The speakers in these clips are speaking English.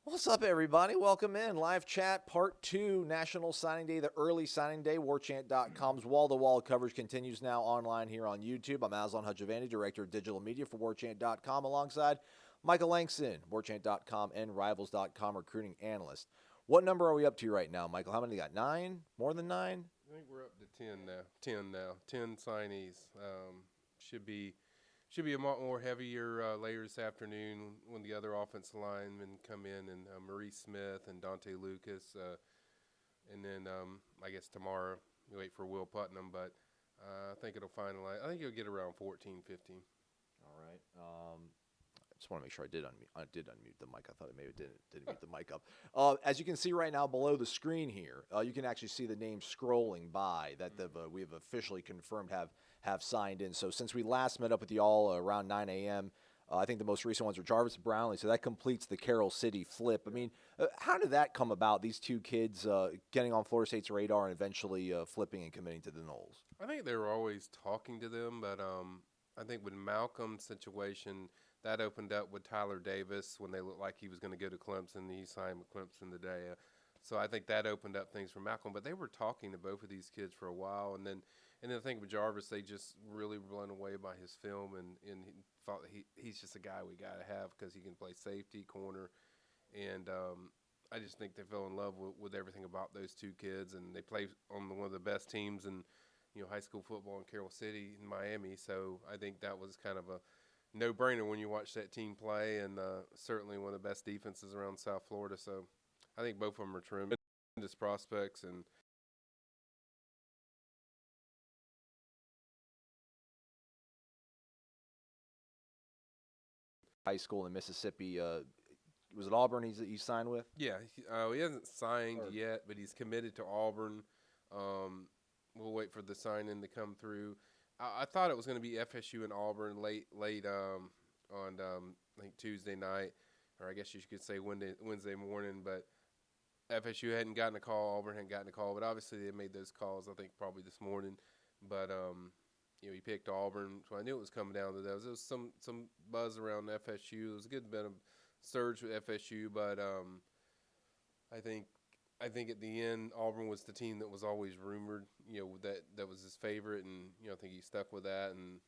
What's up, everybody? Welcome in. Live chat, part two, National Signing Day, the early signing day. WarChant.com's wall-to-wall coverage continues now online here on YouTube. I'm Aslan Hajavani, Director of Digital Media for WarChant.com, alongside Michael Langston, WarChant.com and Rivals.com recruiting analyst. What number are we up to right now, Michael? How many got? 9? More than 9? I think we're up to 10 now. 10 now. 10 signees. Should be a lot more heavier later this afternoon when the other offensive linemen come in, and Maurice Smith and Dante Lucas. And then I guess tomorrow we wait for Will Putnam, but I think it'll finalize. I think it'll get around 14, 15. All right. I just want to make sure I did unmute the mic. I thought I maybe didn't mute the mic up. As you can see right now below the screen here, you can actually see the names scrolling by that we have officially confirmed have signed in. So since we last met up with y'all around 9 a.m., I think the most recent ones were Jarvis Brownlee. So that completes the Carroll City flip. I mean, how did that come about? These two kids getting on Florida State's radar and eventually flipping and committing to the Noles. I think they were always talking to them, but I think with Malcolm's situation, that opened up with Tyler Davis when they looked like he was going to go to Clemson. He signed with Clemson today. So I think that opened up things for Malcolm. But they were talking to both of these kids for a while. And then I think with Jarvis, they just really were blown away by his film and he thought that he's just a guy we got to have because he can play safety, corner. And I just think they fell in love with everything about those two kids. And they play on one of the best teams in high school football in Carroll City in Miami. So I think that was kind of a no-brainer when you watch that team play, and certainly one of the best defenses around South Florida. So I think both of them are tremendous prospects. And High school in Mississippi. Was it Auburn he signed with? yeah, he hasn't signed yet, but he's committed to Auburn. We'll wait for the sign-in to come through. I thought it was going to be FSU and Auburn late on I think Tuesday night, or I guess you could say Wednesday morning. But FSU hadn't gotten a call, Auburn hadn't gotten a call, but obviously they made those calls I think probably this morning. But he picked Auburn, so I knew it was coming down to those. There was some buzz around FSU. There was a good bit of surge with FSU, but I think at the end Auburn was the team that was always rumored, that was his favorite, and I think he stuck with that, and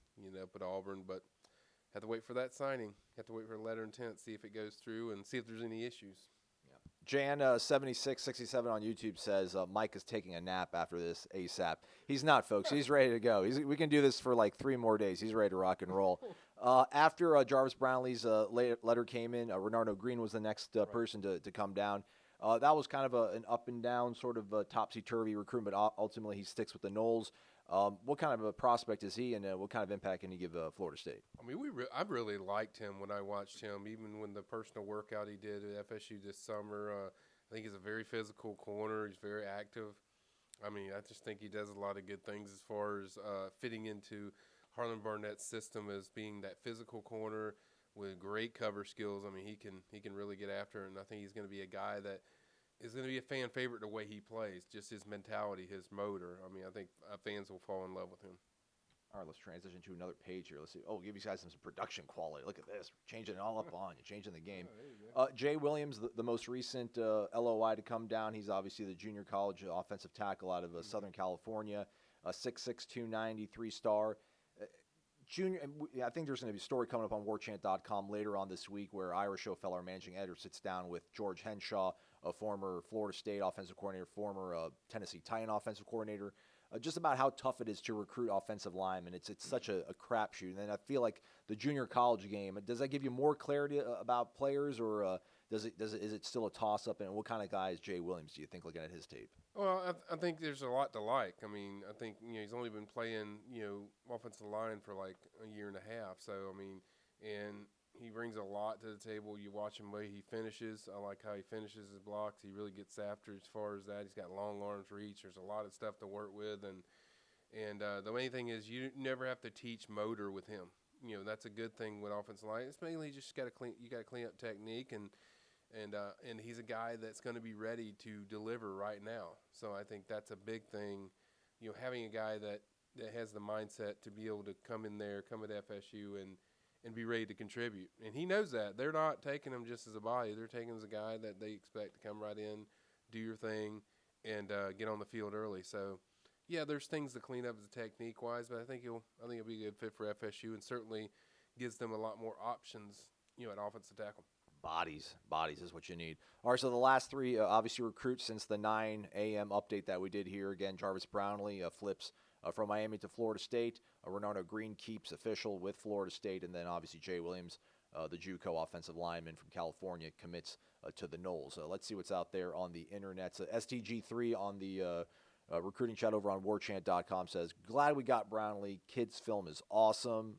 put Auburn, but have to wait for that signing. Have to wait for a letter of intent, see if it goes through, and see if there's any issues. Jan 7667 on YouTube says Mike is taking a nap after this ASAP. He's not, folks. He's ready to go. We can do this for like 3 more days. He's ready to rock and roll. After Jarvis Brownlee's letter came in, Renardo Green was the next person to come down. That was kind of an up and down sort of topsy-turvy recruitment, but ultimately he sticks with the Noles. What kind of a prospect is he, and what kind of impact can he give Florida State? I mean, I really liked him when I watched him, even when the personal workout he did at FSU this summer. I think he's a very physical corner. He's very active. I mean, I just think he does a lot of good things as far as fitting into Harlan Barnett's system as being that physical corner with great cover skills. I mean, he can really get after it, and I think he's going to be a guy that is going to be a fan favorite the way he plays, just his mentality, his motor. I mean, I think fans will fall in love with him. All right, let's transition to another page here. Let's see. Oh, give you guys some production quality. Look at this. We're changing it all up on you, changing the game. Jay Williams, the most recent LOI to come down. He's obviously the junior college offensive tackle out of Southern California, 6'6", 290, 3-star. Junior, I think there's going to be a story coming up on WarChant.com later on this week where Ira Schofeller, our managing editor, sits down with George Henshaw, a former Florida State offensive coordinator, former Tennessee Titan offensive coordinator, just about how tough it is to recruit offensive linemen. It's such a crapshoot. And I feel like the junior college game, does that give you more clarity about players, or is it still a toss-up? And what kind of guy is Jay Williams, do you think, looking at his tape? Well, I think there's a lot to like. I mean, I think he's only been playing offensive line for like a year and a half. So I mean, and he brings a lot to the table. You watch him the way he finishes. I like how he finishes his blocks. He really gets after as far as that. He's got long arms reach. There's a lot of stuff to work with, and the main thing is you never have to teach motor with him. That's a good thing with offensive line. It's mainly just got to clean up technique, and he's a guy that's going to be ready to deliver right now. So I think that's a big thing. Having a guy that has the mindset to be able to come in there, come at FSU, and be ready to contribute. And he knows that. They're not taking him just as a body. They're taking him as a guy that they expect to come right in, do your thing, and get on the field early. So, yeah, there's things to clean up as technique-wise, but I think he'll be a good fit for FSU, and certainly gives them a lot more options, at offensive tackle. Bodies is what you need. All right, so the last three, obviously recruits since the 9 a.m. update that we did here. Again, Jarvis Brownlee flips from Miami to Florida State. Renardo Green keeps official with Florida State. And then obviously Jay Williams, the JUCO offensive lineman from California, commits to the Knowles. Let's see what's out there on the internet. So STG3 on the recruiting chat over on warchant.com says, glad we got Brownlee. Kids' film is awesome.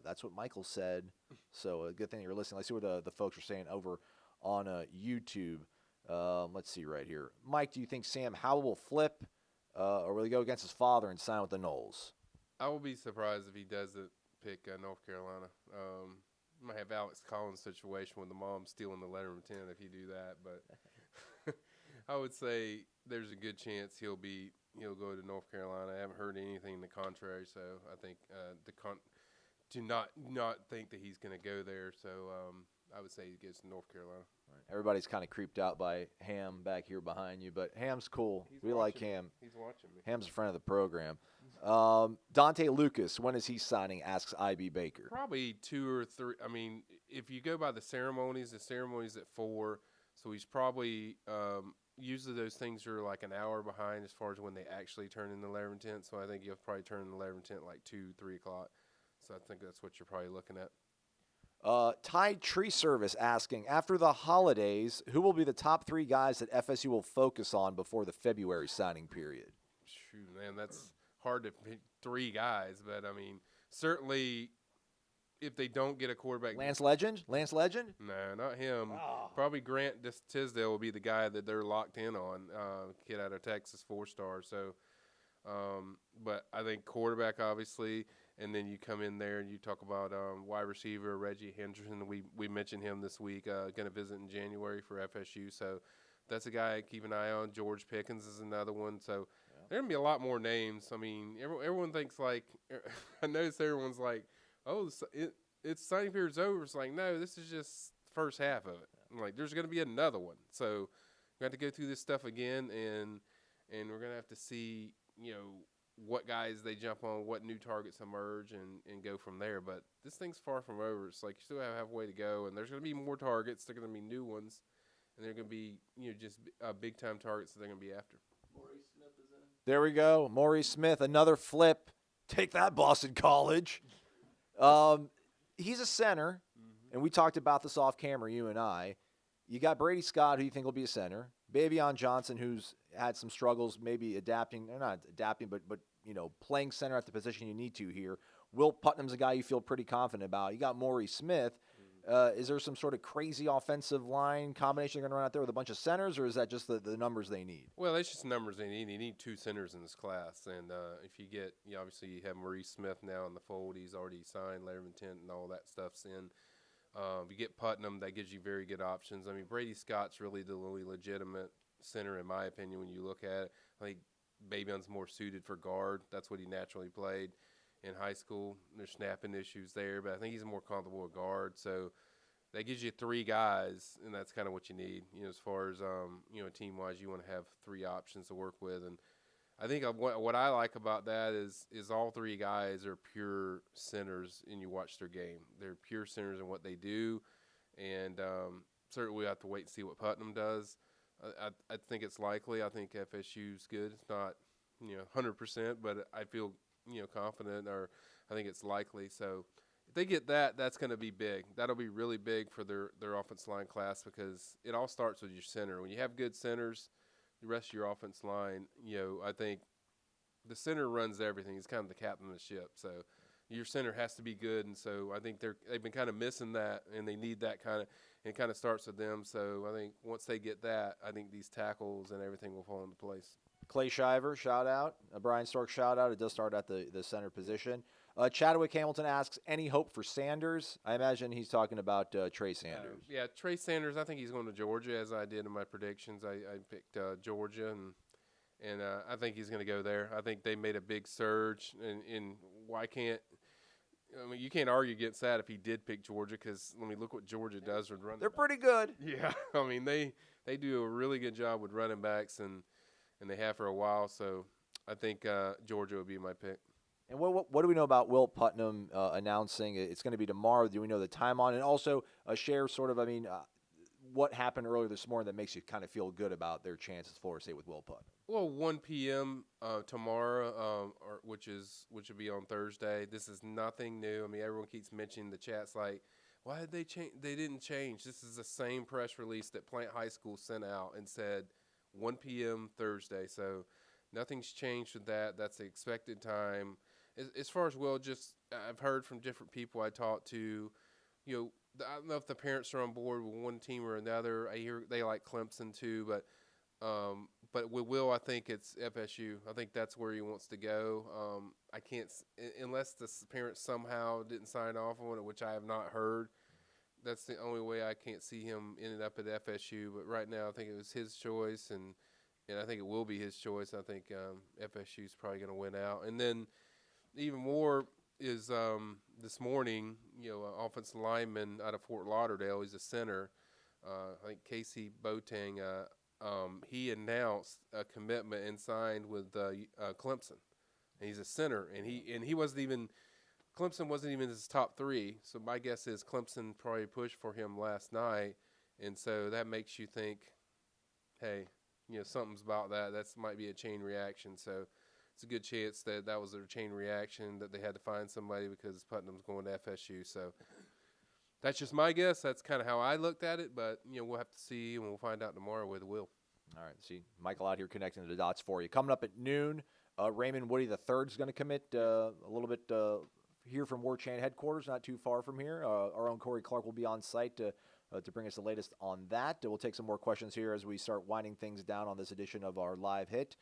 That's what Michael said. So a good thing you're listening. Let's see what the folks are saying over on YouTube. Let's see right here. Mike, do you think Sam Howell will flip or will he go against his father and sign with the Knowles? I will be surprised if he doesn't pick North Carolina. You might have Alex Collins' situation with the mom stealing the letter of intent if you do that. But I would say there's a good chance he'll go to North Carolina. I haven't heard anything the contrary, so I think to not think that he's going to go there. So I would say he goes to North Carolina. Right. Everybody's kind of creeped out by Ham back here behind you, but Ham's cool. We like Ham. He's watching me. Ham's a friend of the program. Dante Lucas, when is he signing? Asks IB Baker. Probably 2 or 3. I mean, if you go by the ceremony's at 4, so he's probably usually those things are like an hour behind as far as when they actually turn in the letter of intent. So I think he'll probably turn in the letter of intent like 2, 3 o'clock. So I think that's what you're probably looking at. Tide Tree Service asking, after the holidays, who will be the top 3 guys that FSU will focus on before the February signing period? Shoot, man, that's hard to pick 3 guys. But, I mean, certainly if they don't get a quarterback. Lance Legend? No, not him. Oh. Probably Grant Tisdale will be the guy that they're locked in on, kid out of Texas, 4-star. So, but I think quarterback, obviously. And then you come in there and you talk about wide receiver Reggie Henderson. We mentioned him this week. Going to visit in January for FSU. So that's a guy to keep an eye on. George Pickens is another one. So there going to be a lot more names. I mean, everyone thinks like – I notice everyone's like, oh, it's signing period's over. It's like, no, this is just first half of it. I'm like, there's going to be another one. So we have to go through this stuff again, and we're going to have to see, what guys they jump on, what new targets emerge, and go from there. But this thing's far from over. It's like you still have halfway to go, and there's going to be more targets. They're going to be new ones, and they're going to be just big-time targets that they're going to be after. Maurice Smith is in. There we go. Maurice Smith, another flip. Take that, Boston College. He's a center, and we talked about this off camera, you and I. You got Brady Scott, who you think will be a center. Bavion Johnson, who's had some struggles, maybe adapting. They're not adapting, but playing center at the position you need to here. Will Putnam's a guy you feel pretty confident about. You got Maurice Smith. Is there some sort of crazy offensive line combination they're going to run out there with a bunch of centers, or is that just the numbers they need? Well, it's just numbers they need. You need 2 centers in this class. And if you get, obviously you have Maurice Smith now in the fold. He's already signed, letter of intent, and all that stuff's in. If you get Putnam, that gives you very good options. I mean, Brady Scott's really the only legitimate center, in my opinion, when you look at it. I think Babion's more suited for guard. That's what he naturally played in high school. There's snapping issues there, but I think he's more comfortable with guard. So that gives you 3 guys, and that's kind of what you need. As far as team-wise, you want to have 3 options to work with. And I think what I like about that is all 3 guys are pure centers, and you watch their game. They're pure centers in what they do, and certainly we have to wait and see what Putnam does. I think it's likely. I think FSU's good. It's not 100%, but I feel confident, or I think it's likely. So if they get that, that's going to be big. That'll be really big for their offensive line class, because it all starts with your center. When you have good centers, the rest of your offense line, I think the center runs everything. He's kind of the captain of the ship. So your center has to be good, and so I think they've been kind of missing that, and they need that kind of, and it kind of starts with them. So I think once they get that, I think these tackles and everything will fall into place. Clay Shiver, shout out. Brian Stork, shout out. It does start at the center position. Chadwick Hamilton asks, any hope for Sanders? I imagine he's talking about Trey Sanders. Yeah, Trey Sanders, I think he's going to Georgia, as I did in my predictions. I picked Georgia, and I think he's going to go there. I think they made a big surge, and why can't I mean, you can't argue against that if he did pick Georgia because, look what Georgia does with running They're backs. pretty good. Yeah, I mean, they do a really good job with running backs, and they have for a while. So I think Georgia would be my pick. And what do we know about Will Putnam announcing it's going to be tomorrow? Do we know the time on? And also share sort of, what happened earlier this morning that makes you kind of feel good about their chances, Florida State, with Will Putnam? Well, 1 p.m. Tomorrow, which would be on Thursday. This is nothing new. I mean, everyone keeps mentioning the chats like, why did they change? They didn't change. This is the same press release that Plant High School sent out and said 1 p.m. Thursday. So nothing's changed with that. That's the expected time. As far as Will, I've heard from different people I talked to, I don't know if the parents are on board with one team or another. I hear they like Clemson too, but with Will, I think it's FSU. I think that's where he wants to go. I can't unless the parents somehow didn't sign off on it, which I have not heard. That's the only way I can't see him ending up at FSU. But right now, I think it was his choice, and I think it will be his choice. I think FSU is probably going to win out, and then even more is this morning, an offensive lineman out of Fort Lauderdale. He's a center. I think Casey Boateng. He announced a commitment and signed with Clemson. And he's a center, and he wasn't even Clemson wasn't even his top three. So my guess is Clemson probably pushed for him last night, and so that makes you think, hey, something's about that. That might be a chain reaction. So it's a good chance that was their chain reaction, that they had to find somebody because Putnam's going to FSU. So that's just my guess. That's kind of how I looked at it, but we'll have to see, and we'll find out tomorrow with Will. All right, see Michael out here connecting the dots for you. Coming up at noon, Raymond Woody III is going to commit a little bit here from War Chant headquarters, not too far from here. Our own Corey Clark will be on site to bring us the latest on that. We'll take some more questions here as we start winding things down on this edition of our live hit.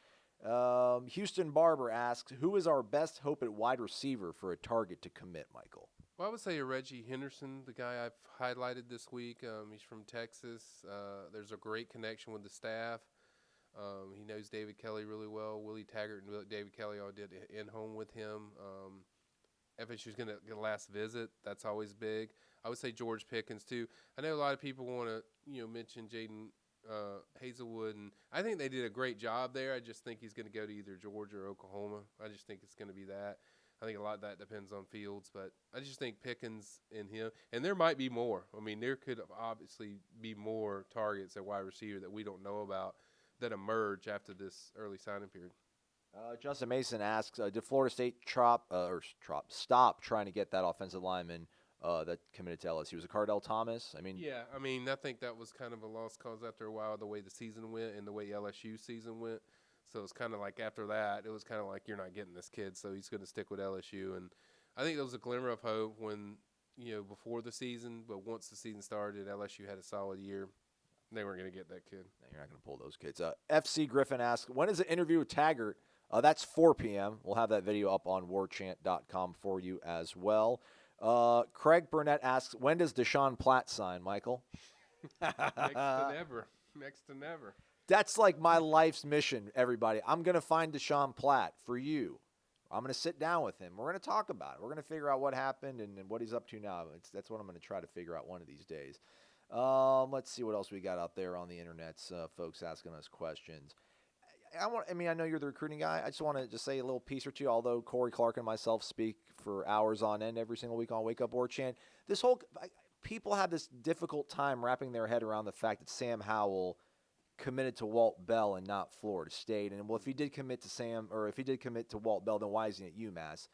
Houston Barber asks, who is our best hope at wide receiver for a target to commit, Michael? Well, I would say Reggie Henderson, the guy I've highlighted this week. He's from Texas. There's a great connection with the staff. He knows David Kelly really well. Willie Taggart and David Kelly all did in-home with him. FSU's going to get a last visit. That's always big. I would say George Pickens, too. I know a lot of people want to, mention Jaden Hazelwood, and I think they did a great job there. I just think he's going to go to either Georgia or Oklahoma. I just think it's going to be that. I think a lot of that depends on Fields, but I just think Pickens and him, and there might be more. I mean, there could obviously be more targets at wide receiver that we don't know about that emerge after this early signing period. Justin Mason asks, did Florida State stop trying to get that offensive lineman that committed to LSU? Was it Cardell Thomas? I think that was kind of a lost cause after a while, the way the season went and the way LSU season went. So it's kind of like after that, it was kind of like you're not getting this kid, so he's going to stick with LSU. And I think there was a glimmer of hope when, before the season, but once the season started, LSU had a solid year. They weren't going to get that kid. No, you're not going to pull those kids. FC Griffin asks, when is the interview with Taggart? That's 4 p.m. We'll have that video up on warchant.com for you as well. Craig Burnett asks, when does Deshaun Platt sign, Michael? Next to never. Next to never. That's like my life's mission, everybody. I'm going to find Deshaun Platt for you. I'm going to sit down with him. We're going to talk about it. We're going to figure out what happened and what he's up to now. That's what I'm going to try to figure out one of these days. Let's see what else we got out there on the internet. Folks asking us questions. I know you're the recruiting guy. I just want to say a little piece or two, although Corey Clark and myself speak for hours on end every single week on Wake Up War Chant. People have this difficult time wrapping their head around the fact that Sam Howell committed to Walt Bell and not Florida State. And if he did commit to Walt Bell, then why isn't he at UMass?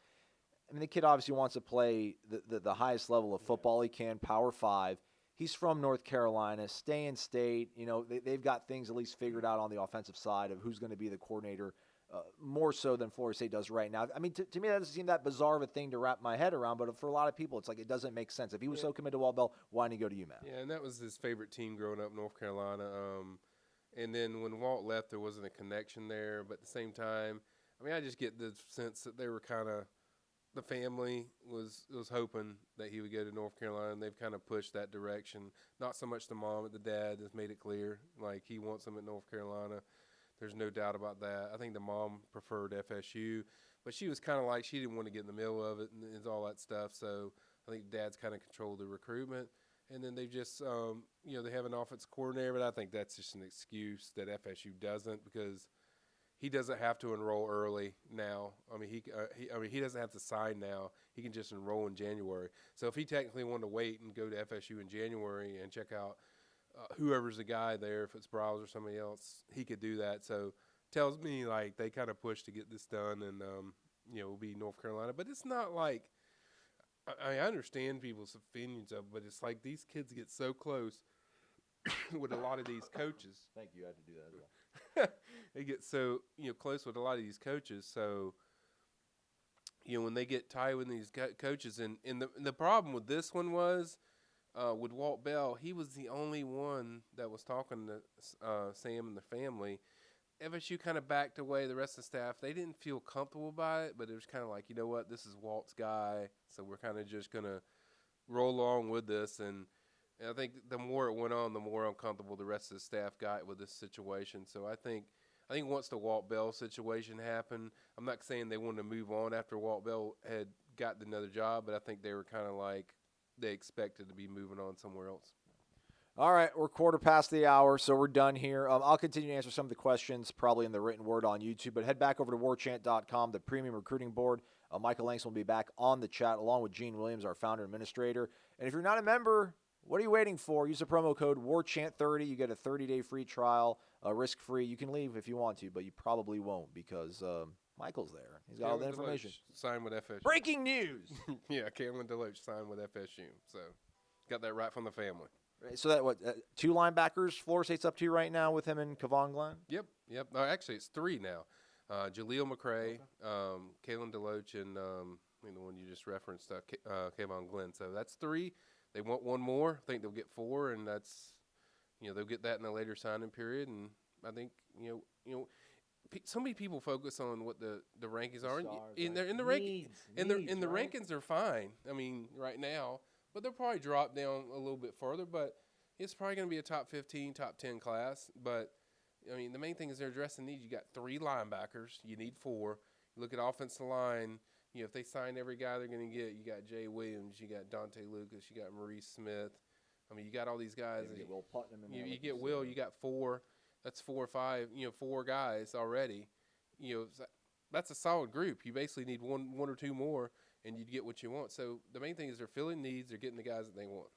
I mean, the kid obviously wants to play the highest level of football he can, Power 5. He's from North Carolina, stay in state. They've got things at least figured out on the offensive side of who's going to be the coordinator, more so than Florida State does right now. I mean, to me, that doesn't seem that bizarre of a thing to wrap my head around, but for a lot of people, it's like it doesn't make sense. If he was so committed to Walt Bell, why didn't he go to UMass? Yeah, and that was his favorite team growing up, North Carolina. And then when Walt left, there wasn't a connection there. But at the same time, I just get the sense that they were kind of – the family was hoping that he would go to North Carolina, and they've kind of pushed that direction. Not so much the mom, but the dad has made it clear, like he wants him at North Carolina. There's no doubt about that. I think the mom preferred FSU. But she was kind of like she didn't want to get in the middle of it and all that stuff. So I think Dad's kind of controlled the recruitment. And then they just, they have an offensive coordinator, but I think that's just an excuse that FSU doesn't, because he doesn't have to enroll early now. I mean, he doesn't have to sign now. He can just enroll in January. So if he technically wanted to wait and go to FSU in January and check out whoever's the guy there, if it's Browse or somebody else, he could do that. So tells me like they kind of pushed to get this done, and it'll be North Carolina. But it's not like, I understand people's opinions of it, but it's like these kids get so close with a lot of these coaches. Thank you. I had to do that as well. They get so close with a lot of these coaches. So when they get tied with these coaches, and the problem with this one was with Walt Bell, he was the only one that was talking to Sam and the family. FSU kind of backed away. The rest of the staff, they didn't feel comfortable by it, but it was kind of like, you know what, this is Walt's guy, so we're kind of just going to roll along with this. And I think the more it went on, the more uncomfortable the rest of the staff got with this situation. So I think once the Walt Bell situation happened, I'm not saying they wanted to move on after Walt Bell had gotten another job, but I think they were kind of like they expected to be moving on somewhere else. All right, we're quarter past the hour, so we're done here. I'll continue to answer some of the questions probably in the written word on YouTube, but head back over to warchant.com, the premium recruiting board. Michael Langston will be back on the chat along with Gene Williams, our founder and administrator. And if you're not a member, what are you waiting for? Use the promo code WARCHANT30. You get a 30-day free trial, risk-free. You can leave if you want to, but you probably won't because Michael's there. He's got all the information. Signed with FSU. Breaking news! Yeah, Kalen DeLoach signed with FSU. So got that right from the family. So that two linebackers Florida State's up to right now with him and Kevon Glenn? Yep. No, actually, it's three now. Jaleel McCray, Kalen DeLoach, and the one you just referenced, Kevon Glenn. So that's three. They want one more. I think they'll get four, and that's they'll get that in a later signing period. And I think so many people focus on what the rankings are. In the rankings are fine. I mean, right now. But they'll probably drop down a little bit further. But it's probably going to be a top 15, top 10 class. But, I mean, the main thing is they're addressing needs. You got three linebackers. You need four. You look at offensive line. If they sign every guy they're going to get, you got Jay Williams. You got Dante Lucas. You got Maurice Smith. I mean, you got all these guys. You get Will Putnam in there. You get Will. You got four. That's 4 or 5, 4 guys already. That's a solid group. You basically need one or two more, and you'd get what you want. So the main thing is they're filling needs. They're getting the guys that they want.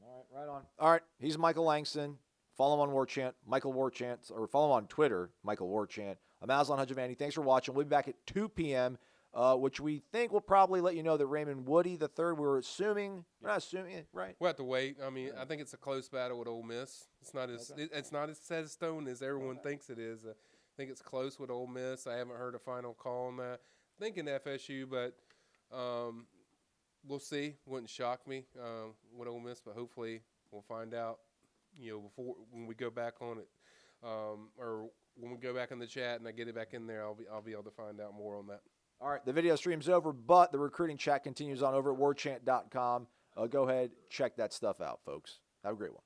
All right, right on. All right, he's Michael Langston. Follow him on Warchant, Michael Warchant, or follow him on Twitter, Michael Warchant. I'm Aslan Hudjavandi. Thanks for watching. We'll be back at 2 p.m., which we think will probably let you know that Raymond Woody III, we're assuming, we're not assuming, right? We'll have to wait. I mean, I think it's a close battle with Ole Miss. It's not as set in stone as everyone thinks it is. I think it's close with Ole Miss. I haven't heard a final call on that. Thinking FSU, but we'll see. Wouldn't shock me with Ole Miss, but hopefully we'll find out. Before when we go back on it, or when we go back in the chat and I get it back in there, I'll be able to find out more on that. All right, the video stream's over, but the recruiting chat continues on over at warchant.com. Go ahead, check that stuff out, folks. Have a great one.